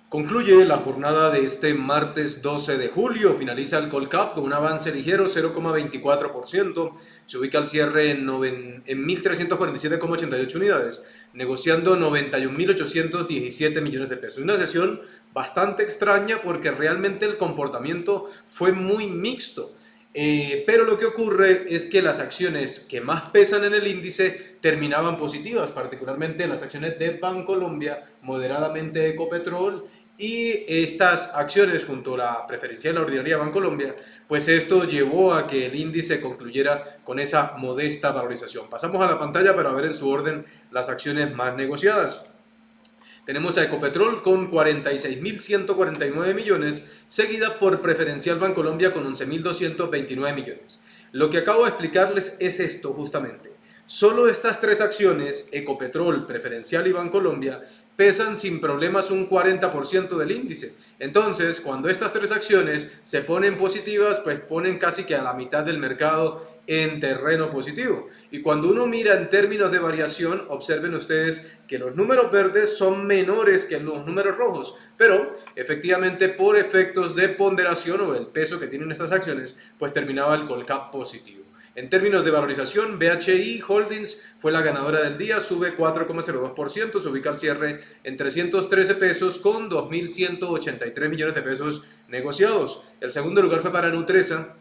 Concluye la jornada de este martes 12 de julio, finaliza el Colcap con un avance ligero 0,24%, se ubica al cierre en 1.347,88 unidades, negociando 91.817 millones de pesos. Una sesión bastante extraña porque realmente el comportamiento fue muy mixto. Pero lo que ocurre es que las acciones que más pesan en el índice terminaban positivas, particularmente las acciones de Bancolombia, moderadamente Ecopetrol, y estas acciones junto a la preferencial la ordinaria Bancolombia, pues esto llevó a que el índice concluyera con esa modesta valorización. Pasamos a la pantalla para ver en su orden las acciones más negociadas. Tenemos a Ecopetrol con 46.149 millones, seguida por Preferencial Bancolombia con 11.229 millones. Lo que acabo de explicarles es esto justamente. Solo estas tres acciones, Ecopetrol, Preferencial y Bancolombia, pesan sin problemas un 40% del índice. Entonces, cuando estas tres acciones se ponen positivas, pues ponen casi que a la mitad del mercado en terreno positivo. Y cuando uno mira en términos de variación, observen ustedes que los números verdes son menores que los números rojos, pero efectivamente por efectos de ponderación o el peso que tienen estas acciones, pues terminaba el Colcap positivo. En términos de valorización, BHI Holdings fue la ganadora del día, sube 4,02%, se ubica al cierre en 313 pesos con 2.183 millones de pesos negociados. El segundo lugar fue para Nutresa,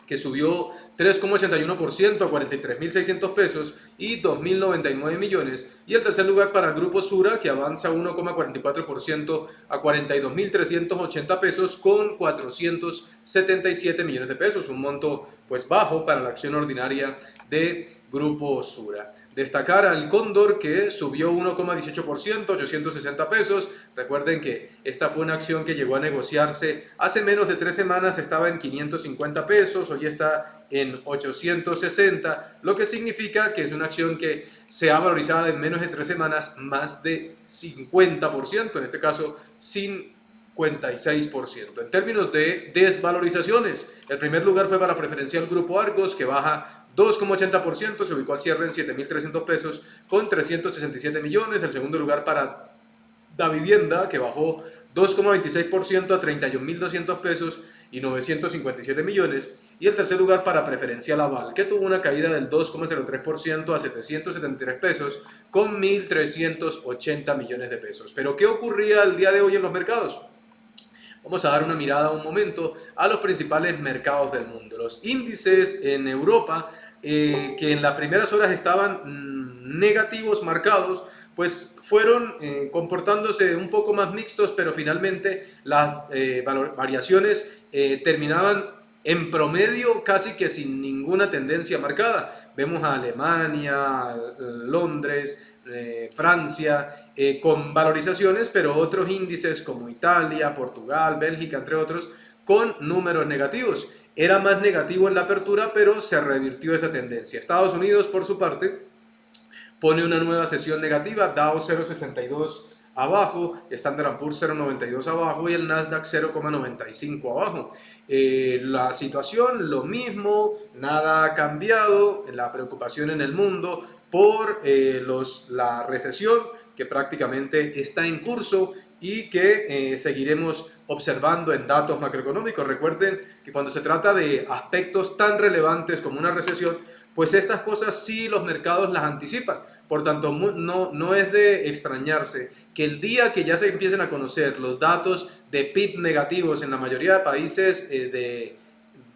que subió 3,81% a 43.600 pesos y 2.099 millones. Y el tercer lugar para Grupo Sura, que avanza 1,44% a 42.380 pesos con 477 millones de pesos. Un monto pues bajo para la acción ordinaria de Grupo Sura. Destacar al Cóndor, que subió 1,18%, 860 pesos. Recuerden que esta fue una acción que llegó a negociarse hace menos de 3 semanas, estaba en 550 pesos, hoy está en 860, lo que significa que es una acción que se ha valorizado en menos de 3 semanas más de 50%, en este caso sin 56%. En términos de desvalorizaciones, el primer lugar fue para Preferencial Grupo Argos, que baja 2,80%, se ubicó al cierre en 7.300 pesos con 367 millones. El segundo lugar para Da Vivienda, que bajó 2,26% a 31.200 pesos y 957 millones. Y el tercer lugar para Preferencial Aval, que tuvo una caída del 2,03% a 773 pesos con 1.380 millones de pesos. Pero ¿qué ocurría el día de hoy en los mercados? Vamos a dar una mirada un momento a los principales mercados del mundo. Los índices en Europa, que en las primeras horas estaban negativos marcados, pues fueron comportándose un poco más mixtos, pero finalmente las variaciones terminaban en promedio casi que sin ninguna tendencia marcada. Vemos a Alemania, Londres, Francia, con valorizaciones, pero otros índices como Italia, Portugal, Bélgica, entre otros, con números negativos. Era más negativo en la apertura, pero se revirtió esa tendencia. Estados Unidos, por su parte, pone una nueva sesión negativa, Dow 0,62 abajo, Standard Poor's 0,92 abajo y el Nasdaq 0,95 abajo. La situación, lo mismo, nada ha cambiado, la preocupación en el mundo por la recesión que prácticamente está en curso y que seguiremos observando en datos macroeconómicos. Recuerden que cuando se trata de aspectos tan relevantes como una recesión, pues estas cosas sí los mercados las anticipan. Por tanto, no es de extrañarse que el día que ya se empiecen a conocer los datos de PIB negativos en la mayoría de países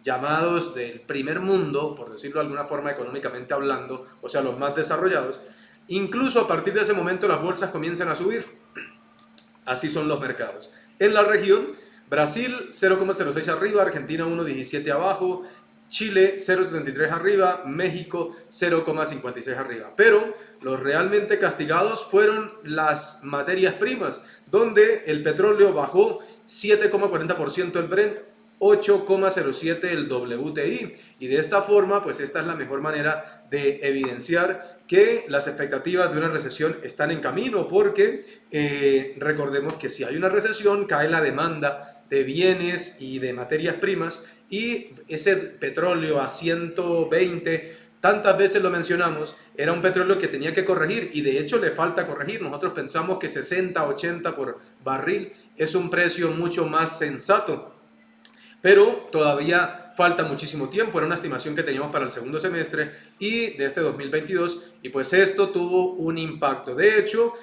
llamados del primer mundo, por decirlo de alguna forma económicamente hablando, o sea, los más desarrollados, incluso a partir de ese momento las bolsas comienzan a subir. Así son los mercados. En la región, Brasil 0,06 arriba, Argentina 1,17 abajo, Chile 0,73 arriba, México 0,56 arriba. Pero los realmente castigados fueron las materias primas, donde el petróleo bajó 7,40% el Brent, 8,07 el WTI, y de esta forma pues esta es la mejor manera de evidenciar que las expectativas de una recesión están en camino, porque recordemos que si hay una recesión cae la demanda de bienes y de materias primas, y ese petróleo a 120 tantas veces lo mencionamos, era un petróleo que tenía que corregir y de hecho le falta corregir. Nosotros pensamos que 60, 80 por barril es un precio mucho más sensato, pero todavía falta muchísimo tiempo. Era una estimación que teníamos para el segundo semestre y de este 2022, y pues esto tuvo un impacto. De hecho,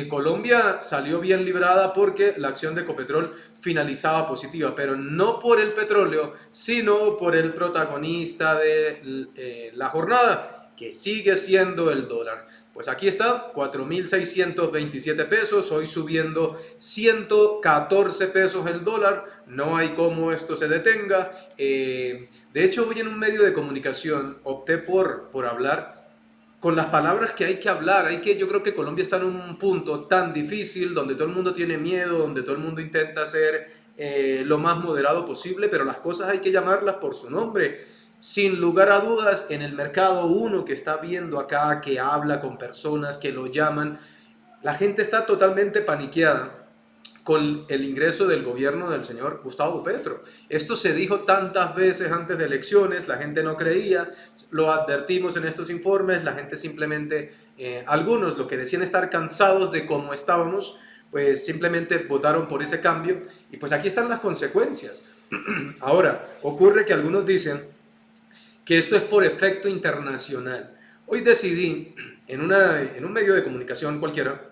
Colombia salió bien librada porque la acción de Ecopetrol finalizaba positiva, pero no por el petróleo, sino por el protagonista de la jornada, que sigue siendo el dólar. Pues aquí está, 4.627 pesos, hoy subiendo 114 pesos el dólar, no hay cómo esto se detenga. De hecho, hoy en un medio de comunicación opté por hablar con las palabras que hay que hablar. Yo creo que Colombia está en un punto tan difícil, donde todo el mundo tiene miedo, donde todo el mundo intenta ser lo más moderado posible, pero las cosas hay que llamarlas por su nombre. Sin lugar a dudas, en el mercado, uno que está viendo acá, que habla con personas, que lo llaman, la gente está totalmente paniqueada con el ingreso del gobierno del señor Gustavo Petro. Esto se dijo tantas veces antes de elecciones, la gente no creía, lo advertimos en estos informes, la gente simplemente, algunos, lo que decían estar cansados de cómo estábamos, pues simplemente votaron por ese cambio y pues aquí están las consecuencias. Ahora, ocurre que algunos dicen que esto es por efecto internacional. Hoy decidí, en un medio de comunicación cualquiera,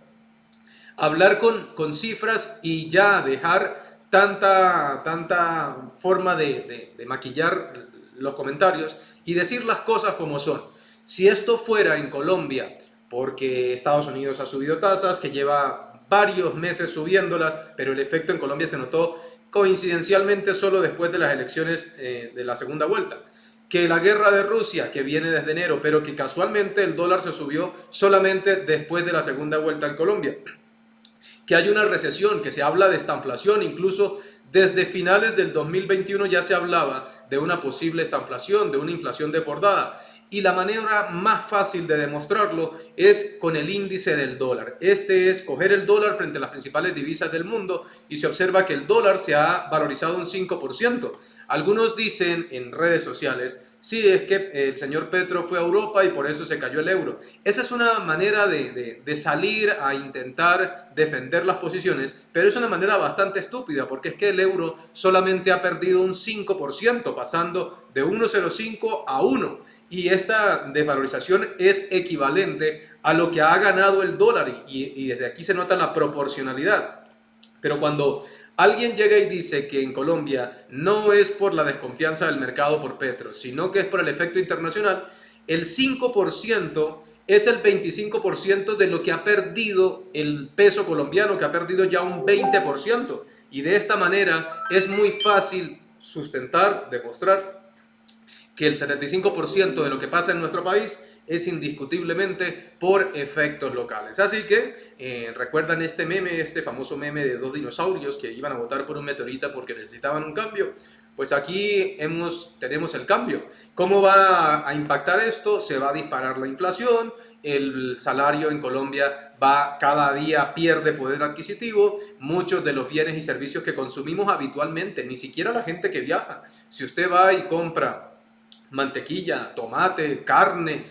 hablar con cifras y ya dejar tanta forma de maquillar los comentarios y decir las cosas como son. Si esto fuera en Colombia, porque Estados Unidos ha subido tasas, que lleva varios meses subiéndolas, pero el efecto en Colombia se notó coincidencialmente solo después de las elecciones de la segunda vuelta. Que la guerra de Rusia, que viene desde enero, pero que casualmente el dólar se subió solamente después de la segunda vuelta en Colombia. Que hay una recesión, que se habla de estanflación, incluso desde finales del 2021 ya se hablaba de una posible estanflación, de una inflación desbordada. Y la manera más fácil de demostrarlo es con el índice del dólar. Este es coger el dólar frente a las principales divisas del mundo y se observa que el dólar se ha valorizado un 5%. Algunos dicen en redes sociales, sí, es que el señor Petro fue a Europa y por eso se cayó el euro. Esa es una manera de salir a intentar defender las posiciones, pero es una manera bastante estúpida, porque es que el euro solamente ha perdido un 5%, pasando de 1,05 a 1. Y esta desvalorización es equivalente a lo que ha ganado el dólar, y desde aquí se nota la proporcionalidad. Pero cuando alguien llega y dice que en Colombia no es por la desconfianza del mercado por Petro, sino que es por el efecto internacional, el 5% es el 25% de lo que ha perdido el peso colombiano, que ha perdido ya un 20%. Y de esta manera es muy fácil sustentar, demostrar que el 75% de lo que pasa en nuestro país es indiscutiblemente por efectos locales. Así que recuerdan este meme, este famoso meme de dos dinosaurios que iban a votar por un meteorita porque necesitaban un cambio. Pues aquí tenemos el cambio. ¿Cómo va a impactar esto? Se va a disparar la inflación, el salario en Colombia cada día pierde poder adquisitivo, muchos de los bienes y servicios que consumimos habitualmente, ni siquiera la gente que viaja. Si usted va y compra mantequilla, tomate, carne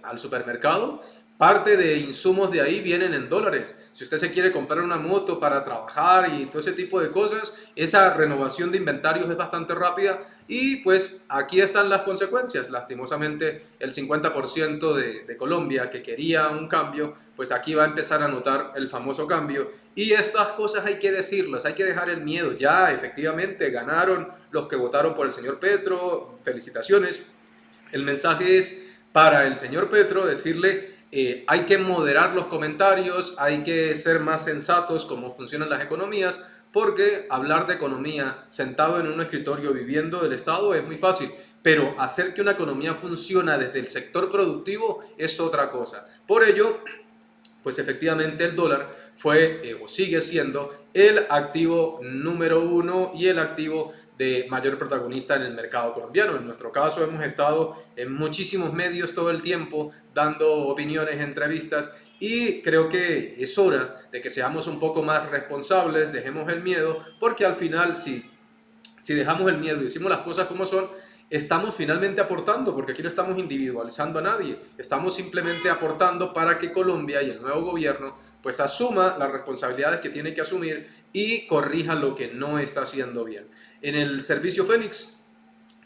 al supermercado, parte de insumos de ahí vienen en dólares. Si usted se quiere comprar una moto para trabajar y todo ese tipo de cosas, esa renovación de inventarios es bastante rápida y pues aquí están las consecuencias. Lastimosamente el 50% de Colombia que quería un cambio, pues aquí va a empezar a notar el famoso cambio. Y estas cosas hay que decirlas, hay que dejar el miedo. Ya efectivamente ganaron los que votaron por el señor Petro, felicitaciones. El mensaje es para el señor Petro decirle hay que moderar los comentarios, hay que ser más sensatos cómo funcionan las economías, porque hablar de economía sentado en un escritorio viviendo del Estado es muy fácil, pero hacer que una economía funcione desde el sector productivo es otra cosa. Por ello, pues efectivamente el dólar fue o sigue siendo el activo número uno y el activo de mayor protagonista en el mercado colombiano. En nuestro caso hemos estado en muchísimos medios todo el tiempo dando opiniones, entrevistas, y creo que es hora de que seamos un poco más responsables, dejemos el miedo, porque al final si dejamos el miedo y decimos las cosas como son, estamos finalmente aportando, porque aquí no estamos individualizando a nadie, estamos simplemente aportando para que Colombia y el nuevo gobierno pues asuma las responsabilidades que tiene que asumir y corrija lo que no está haciendo bien. En el servicio Fénix,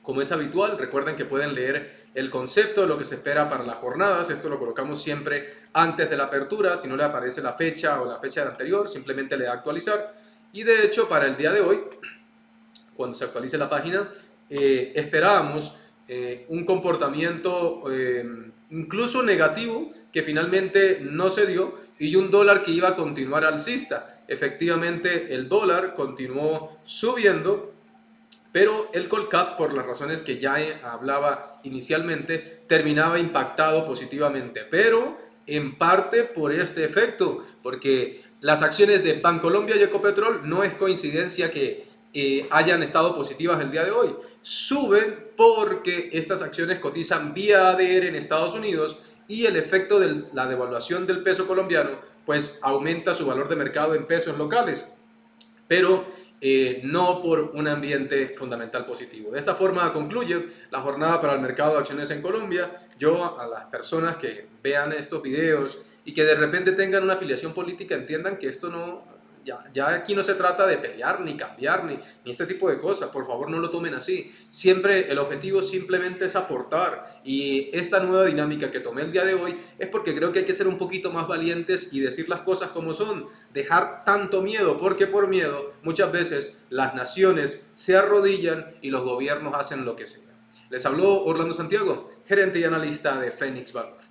como es habitual, recuerden que pueden leer el concepto de lo que se espera para las jornadas. Esto lo colocamos siempre antes de la apertura. Si no le aparece la fecha o la fecha anterior, simplemente le da actualizar. Y de hecho, para el día de hoy, cuando se actualice la página, esperábamos un comportamiento incluso negativo que finalmente no se dio y un dólar que iba a continuar alcista. Efectivamente, el dólar continuó subiendo, pero el Colcap, por las razones que ya hablaba inicialmente, terminaba impactado positivamente, pero en parte por este efecto, porque las acciones de Bancolombia y Ecopetrol no es coincidencia que hayan estado positivas el día de hoy. Suben porque estas acciones cotizan vía ADR en Estados Unidos y el efecto de la devaluación del peso colombiano pues aumenta su valor de mercado en pesos locales, pero no por un ambiente fundamental positivo. De esta forma concluye la jornada para el mercado de acciones en Colombia. Yo a las personas que vean estos videos y que de repente tengan una afiliación política entiendan que esto no, ya aquí no se trata de pelear, ni cambiar, ni este tipo de cosas. Por favor, no lo tomen así. Siempre el objetivo simplemente es aportar. Y esta nueva dinámica que tomé el día de hoy es porque creo que hay que ser un poquito más valientes y decir las cosas como son. Dejar tanto miedo, porque por miedo muchas veces las naciones se arrodillan y los gobiernos hacen lo que sea. Les habló Orlando Santiago, gerente y analista de Fénix Valor.